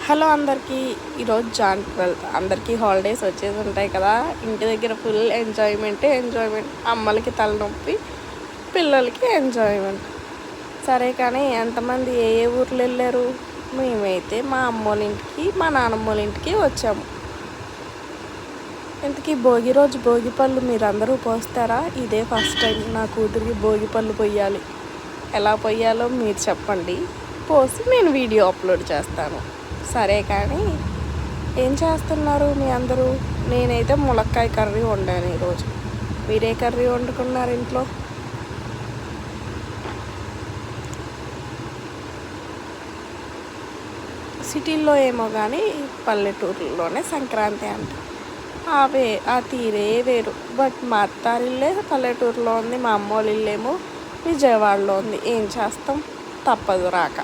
Hello అందరికీ. ఈరోజు John 12 అందరికీ హాలిడేస్ వచ్చేసి ఉంటాయి కదా. ఇంటి దగ్గర ఫుల్ ఎంజాయ్మెంట్. అమ్మలకి తలనొప్పి, పిల్లలకి ఎంజాయ్మెంట్. సరే కానీ ఎంతమంది ఏ ఊర్లు వెళ్ళారు? మేమైతే మా అమ్మోళ్ళ ఇంటికి, మా నాన్నమ్మోళ్ళ ఇంటికి వచ్చాము. ఇంతకీ భోగి రోజు భోగి పళ్ళు మీరందరూ పోస్తారా? ఇదే ఫస్ట్ టైం నా కూతురికి భోగి పళ్ళు పొయ్యాలి. ఎలా పొయ్యాలో మీరు చెప్పండి, పోసి నేను వీడియో అప్లోడ్ చేస్తాను. సరే కానీ ఏం చేస్తున్నారు మీ అందరూ? నేనైతే ములక్కాయ కర్రీ వండాను ఈరోజు. మీరే కర్రీ వండుకున్నారు ఇంట్లో? సిటీల్లో ఏమో కానీ పల్లెటూరులోనే సంక్రాంతి అంట. ఆ తీరే వేరు. బట్ మా అత్తారిల్లే పల్లెటూరులో ఉంది, మా అమ్మోళ్ళ ఇల్లేమో విజయవాడలో ఉంది. ఏం చేస్తాం, తప్పదు రాక.